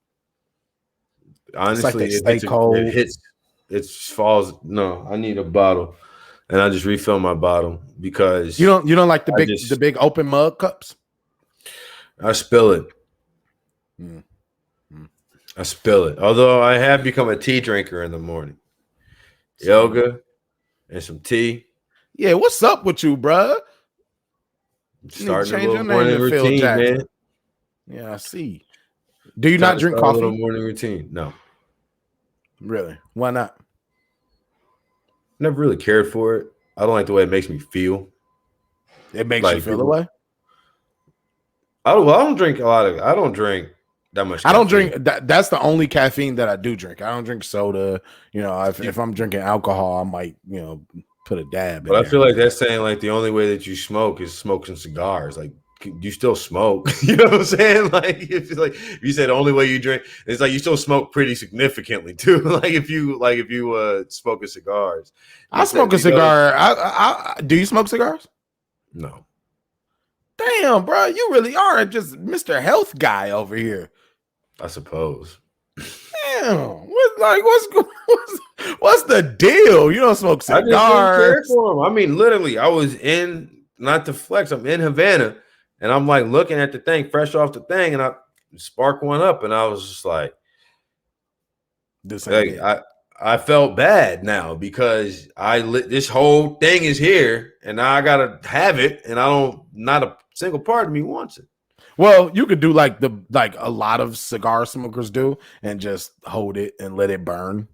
Honestly, it falls. No, I need a bottle, and I just refill my bottle because you don't like the big open mug cups. I spill it. I spill it. Although I have become a tea drinker in the morning, yoga and some tea. Yeah, what's up with you, bro? Starting a little morning routine, man. Yeah, I see. Do you not drink coffee? A little morning routine? No. Really? Why not? Never really cared for it. I don't like the way it makes me feel. It makes you feel the way? I don't drink I don't drink that much caffeine. I don't drink that's the only caffeine that I do drink. I don't drink soda. If I'm drinking alcohol, I might, put a dab in. But I feel like that's saying like the only way that you smoke is smoking cigars. Like you still smoke. You know what I'm saying? If you said the only way you drink, it's like you still smoke pretty significantly too. if you smoke cigars. I smoke a cigar. I do you smoke cigars? No. Damn, bro, you really are just Mr. Health guy over here. I suppose. Damn, what's the deal? You don't smoke cigars. I just didn't care for him. I mean, literally, I was not to flex. I'm in Havana, and I'm like looking at the thing, fresh off the thing, and I spark one up, and I was just like, I felt bad now because this whole thing is here, and now I gotta have it, and not a single part of me wants it. Well, you could do like a lot of cigar smokers do, and just hold it and let it burn,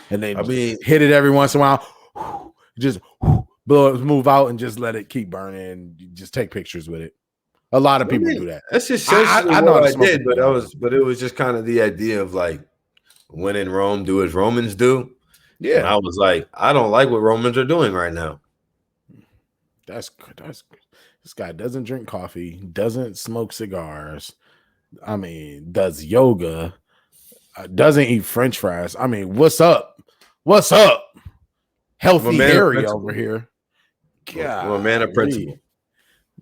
and then hit it every once in a while. Just blow it, move out, and just let it keep burning. Just take pictures with it. A lot of people do that. That's just I know what I did, but it was just kind of the idea of like, when in Rome, do as Romans do. Yeah, and I was like, I don't like what Romans are doing right now. That's good. This guy doesn't drink coffee, doesn't smoke cigars. I mean, does yoga, doesn't eat French fries. I mean, what's up? What's up? Healthy Harry over here. God, I'm a man of principle.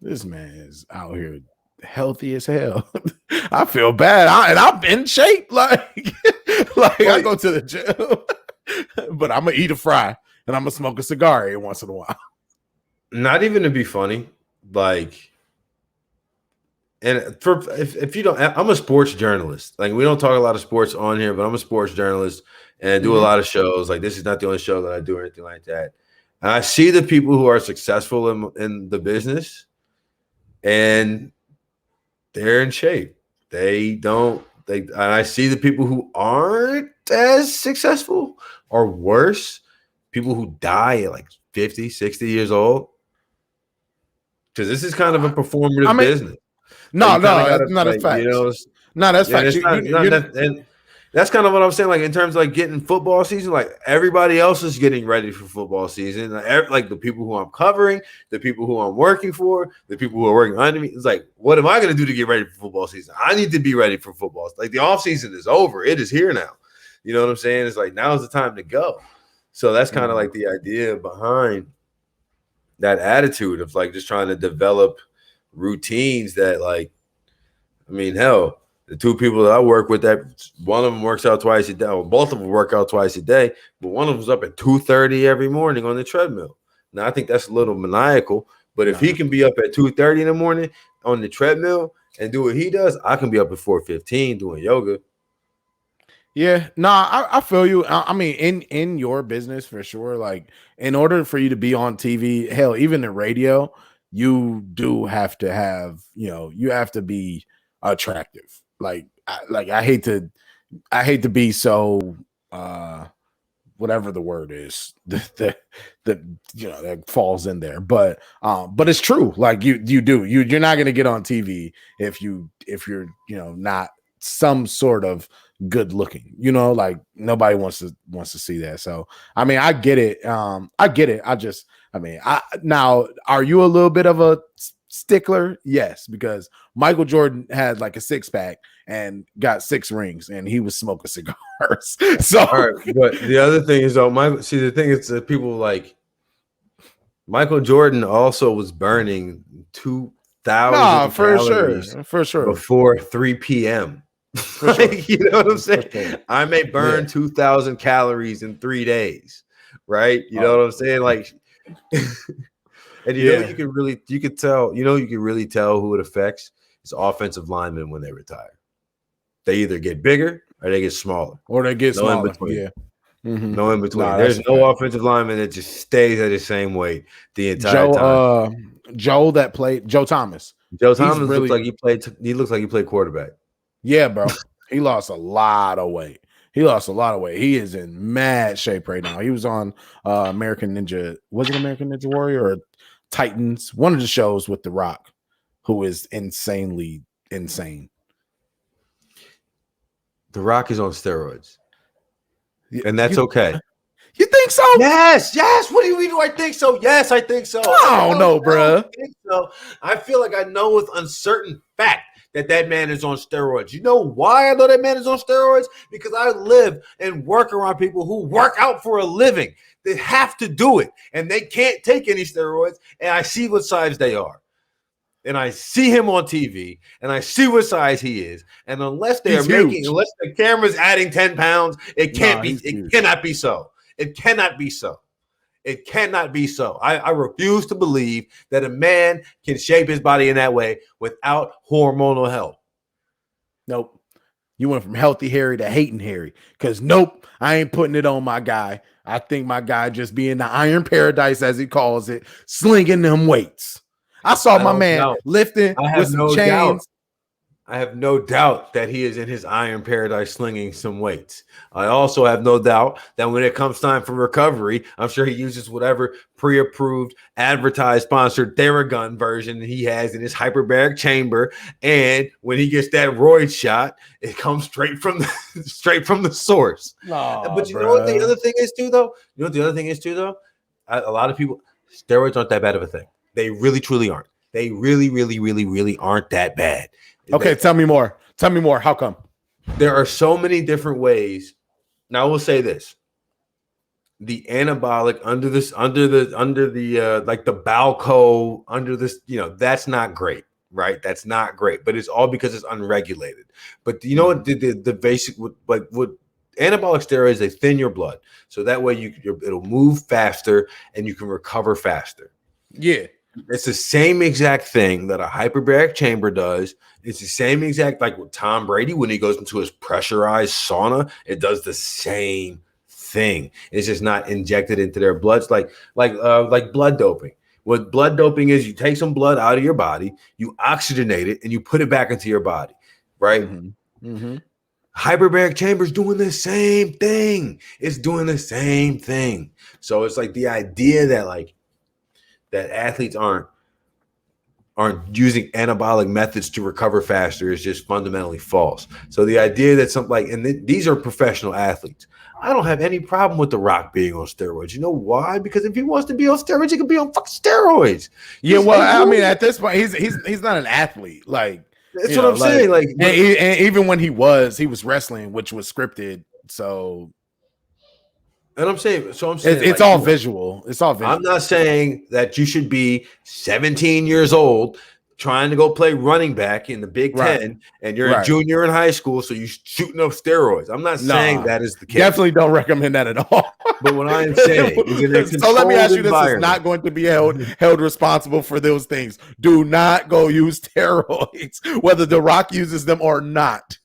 This man is out here healthy as hell. I feel bad. And I'm in shape. Like I go to the gym, but I'm gonna eat a fry and I'm gonna smoke a cigar every once in a while. Not even to be funny. Like, and if you don't, I'm a sports journalist. Like, we don't talk a lot of sports on here, but I'm a sports journalist and I do a lot of shows. Like, this is not the only show that I do or anything like that. And I see the people who are successful in the business, and they're in shape. And I see the people who aren't as successful or worse, people who die at like 50, 60 years old. Because this is kind of a performative business. No, that's not a fact. No, that's fact. And That's kind of what I'm saying. Like in terms of like getting football season, like everybody else is getting ready for football season. Like the people who I'm covering, the people who I'm working for, the people who are working under me. It's like, what am I going to do to get ready for football season? I need to be ready for football. Like the off season is over. It is here now. You know what I'm saying? It's like now's the time to go. So that's kind of like the idea behind that attitude of like just trying to develop routines that like, I mean, hell, the two people that I work with, that one of them works out twice a day, or both of them work out twice a day, but one of them's up at 2:30 every morning on the treadmill. Now I think that's a little maniacal, but if he can be up at 2:30 in the morning on the treadmill and do what he does, I can be up at 4:15 doing yoga. Yeah, I feel you. I mean, in your business for sure. Like, in order for you to be on TV, hell, even the radio, you do have to have, you have to be attractive. Like, I hate to be so whatever the word is that that falls in there, but it's true. Like you're not going to get on TV if you're not some sort of good looking, like nobody wants to see that. So I mean, I get it. Now, are you a little bit of a stickler? Yes, because Michael Jordan had like a 6-pack and got 6 rings and he was smoking cigars. So all right, but the other thing is though, the thing is that people like Michael Jordan also was burning 2,000 calories for sure before 3 p.m. Like, you know what I'm saying? Sure. I may burn 2,000 calories in 3 days, right? You know what I'm saying? Like, and you know, you could really tell who it affects. It's offensive linemen when they retire. They either get bigger or they get smaller, or they get smaller. In between. Yeah. No in between. There's no offensive lineman that just stays at the same weight the entire time. Joe Thomas. Joe Thomas looks like he played. He looks like he played quarterback. Yeah, bro. He lost a lot of weight. He is in mad shape right now. He was on American Ninja. Was it American Ninja Warrior or Titans? One of the shows with The Rock, who is insanely insane. The Rock is on steroids. And that's okay. You think so? Yes. What do you mean? Do I think so? Yes, I think so. I don't know, bro. I feel like I know with uncertain fact that man is on steroids. You know why I know that man is on steroids? Because I live and work around people who work out for a living. They have to do it, and they can't take any steroids, and I see what size they are. And I see him on TV, and I see what size he is. And unless unless the camera's adding 10 pounds, it cannot be so. It cannot be so. It cannot be so. I refuse to believe that a man can shape his body in that way without hormonal help. Nope. You went from healthy Harry to hating Harry. Because nope, I ain't putting it on my guy. I think my guy just be in the iron paradise, as he calls it, slinging them weights. I saw my man lifting with some chains. I have no doubt that he is in his iron paradise slinging some weights. I also have no doubt that when it comes time for recovery, I'm sure he uses whatever pre-approved, advertised, sponsored Theragun version he has in his hyperbaric chamber. And when he gets that roid shot, it comes straight from the source. But you know what the other thing is too, though? A lot of people, steroids aren't that bad of a thing. They really, truly aren't. They really, really, really, really aren't that bad. Okay, tell me more. How come? There are so many different ways. Now, I will say this: the anabolic under the like the Balco under this, that's not great, right? That's not great, but it's all because it's unregulated. But you know what? The basic what anabolic steroids, they thin your blood, so that way it'll move faster and you can recover faster. Yeah. It's the same exact thing that a hyperbaric chamber does. It's the same exact, like with Tom Brady, when he goes into his pressurized sauna, it does the same thing. It's just not injected into their bloods like blood doping. What blood doping is, you take some blood out of your body, you oxygenate it, and you put it back into your body, right? Mm-hmm. Mm-hmm. Hyperbaric chamber's doing the same thing. It's doing the same thing. So it's like the idea that that athletes aren't aren't using anabolic methods to recover faster is just fundamentally false. So the idea that something like, and these are professional athletes. I don't have any problem with The Rock being on steroids. You know why? Because if he wants to be on steroids, he can be on fucking steroids. Yeah, well, I mean, at this point, he's not an athlete. Like, that's what I'm saying. Like, and even when he was wrestling, which was scripted. So, and I'm saying it's like, all visual. It's all visual. I'm not saying that you should be 17 years old trying to go play running back in the Big Ten, and you're a junior in high school, so you're shooting up steroids. I'm not saying that is the case. Definitely don't recommend that at all. But what I'm saying is, so let me ask you this: is not going to be held responsible for those things. Do not go use steroids, whether The Rock uses them or not.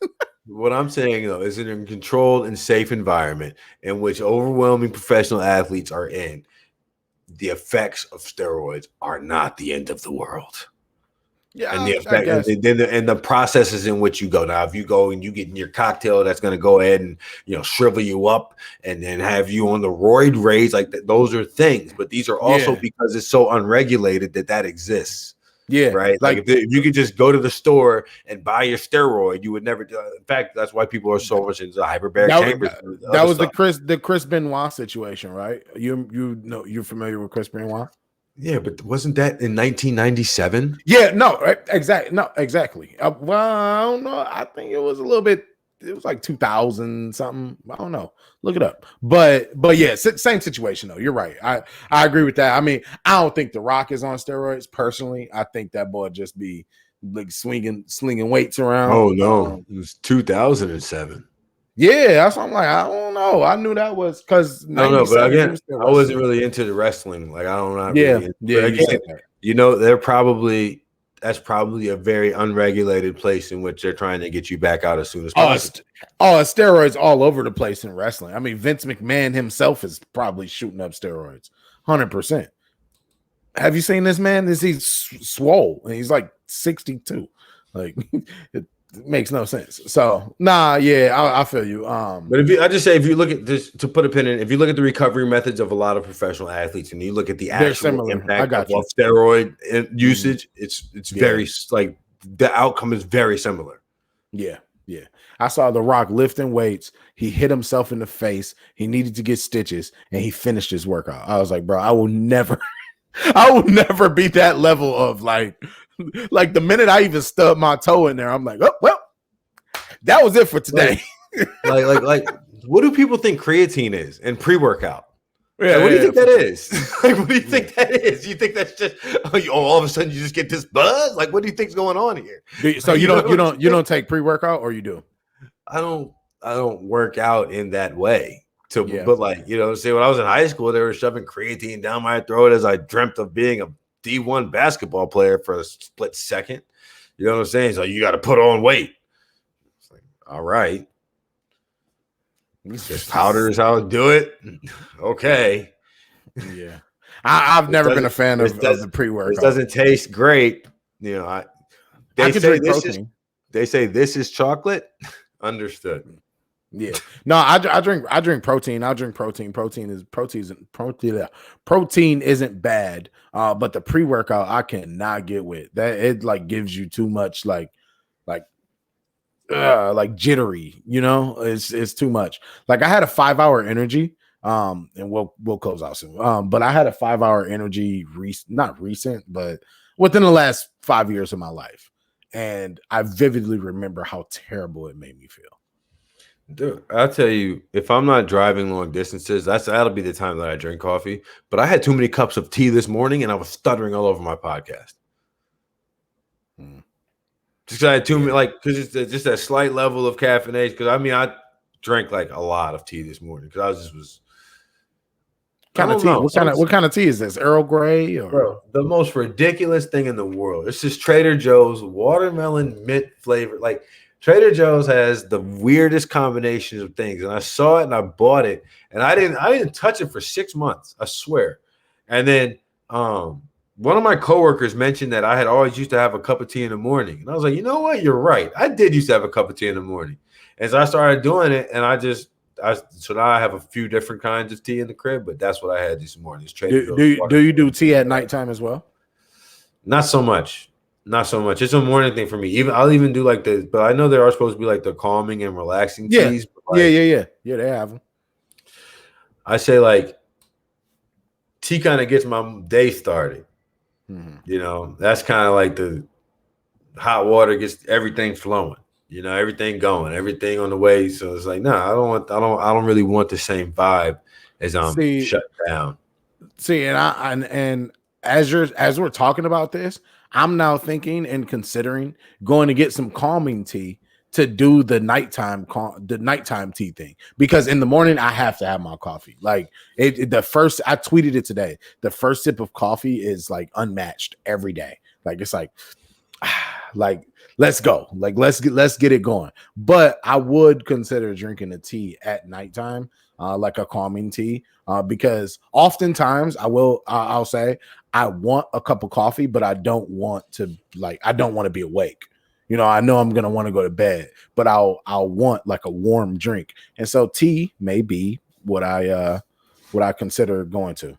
What I'm saying, though, is in a controlled and safe environment in which overwhelming professional athletes are in, the effects of steroids are not the end of the world. Yeah, and the effect, and the processes in which you go. Now, if you go and you get in your cocktail, that's going to go ahead and shrivel you up and then have you on the roid rage. Like those are things, but these are also because it's so unregulated that exists. Yeah, right. Like if you could just go to the store and buy your steroid, you would never do it. In fact, that's why people are so much into hyperbaric chambers. That was the Chris Benoit situation, right? You're familiar with Chris Benoit? Yeah, but wasn't that in 1997? Yeah, no, exactly. No, exactly. Well, I don't know. I think it was a little bit. It was like 2000 something. I don't know. Look it up. But yeah, same situation though. You're right. I agree with that. I mean, I don't think The Rock is on steroids personally. I think that boy just be like slinging weights around. Oh no, it was 2007. Yeah, that's what I'm like. I don't know. I knew that was because no, but again, I wasn't really into the wrestling. Like I don't know. That's probably a very unregulated place in which they're trying to get you back out as soon as possible. Steroids all over the place in wrestling. I mean, Vince McMahon himself is probably shooting up steroids, 100%. Have you seen this man? He's swole and he's like 62. Like it makes no sense. So I feel you. But if you look at this, to put a pin in, if you look at the recovery methods of a lot of professional athletes, and you look at the actual impact of steroid usage, it's very like the outcome is very similar. Yeah. I saw The Rock lifting weights. He hit himself in the face. He needed to get stitches, and he finished his workout. I was like, bro, I will never be that level of like the minute I even stubbed my toe in there, I'm like, oh well, that was it for today. like what do people think creatine is and pre-workout? Yeah, what do you think that is? Like, what do you think that is? You think that's just all of a sudden you just get this buzz? Like, what do you think's going on here? So you don't take pre-workout, or you do? I don't work out in that way. But like, say when I was in high school, they were shoving creatine down my throat as I dreamt of being a D1 basketball player for a split second. You know what I'm saying? So you got to put on weight. It's like, all right. This powder is how I do it. Okay. Yeah. I've never been a fan of the pre-workout. It doesn't taste great. They say this is chocolate. Understood. Yeah. No, I drink protein. I drink protein. Protein isn't bad. But the pre-workout I cannot get with. That it like gives you too much like jittery, it's too much. Like I had a 5-hour energy, and we'll close out soon. But I had a 5-hour energy not recent, but within the last 5 years of my life. And I vividly remember how terrible it made me feel. Dude, I'll tell you, if I'm not driving long distances, that'll be the time that I drink coffee. But I had too many cups of tea this morning, and I was stuttering all over my podcast. Just I had too many, because it's just that slight level of caffeination. Because I drank like a lot of tea this morning because I was kind of tea. What kind of tea is this? Earl Grey or bro? The most ridiculous thing in the world. It's just Trader Joe's watermelon mint flavor. Like Trader Joe's has the weirdest combinations of things, and I saw it and I bought it, and I didn't touch it for 6 months. I swear. And then one of my coworkers mentioned that I had always used to have a cup of tea in the morning, and I was like, you know what? You're right. I did used to have a cup of tea in the morning, and so I started doing it, and so now I have a few different kinds of tea in the crib, but that's what I had this morning. Do you do tea at nighttime as well? Not so much. Not so much. It's a morning thing for me. I'll even do like the, but I know there are supposed to be like the calming and relaxing teas. Yeah, yeah. They have them. I say like tea kind of gets my day started. Mm-hmm. You know, that's kind of like the hot water gets everything flowing. You know, everything going, everything on the way. So it's like, no, I don't really want the same vibe as shut down. See, and as we're talking about this, I'm now thinking and considering going to get some calming tea to do the nighttime tea thing, because in the morning I have to have my coffee. Like I tweeted it today. The first sip of coffee is like unmatched every day. Like it's like let's go. Like let's get it going. But I would consider drinking a tea at nighttime, like a calming tea, because oftentimes I'll say I want a cup of coffee, but I don't want to be awake. You know, I know I'm gonna want to go to bed, but I'll want like a warm drink, and so tea may be what I consider going to.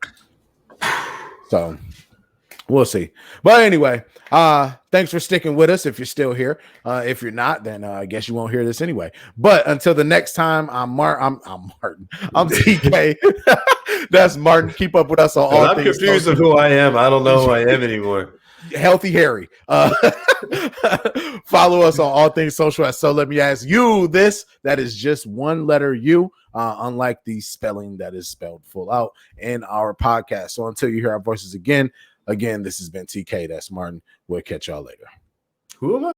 So we'll see. But anyway, thanks for sticking with us. If you're still here, if you're not, then I guess you won't hear this anyway. But until the next time, I'm Martin. I'm TK. That's Martin. Keep up with us on all things. I'm confused of who I am. I don't know who I am anymore. Healthy Harry. Follow us on all things social at So Let Me Ask You This. That is just one letter U, unlike the spelling that is spelled full out in our podcast. So until you hear our voices again, this has been TK. That's Martin. We'll catch y'all later. Who am I?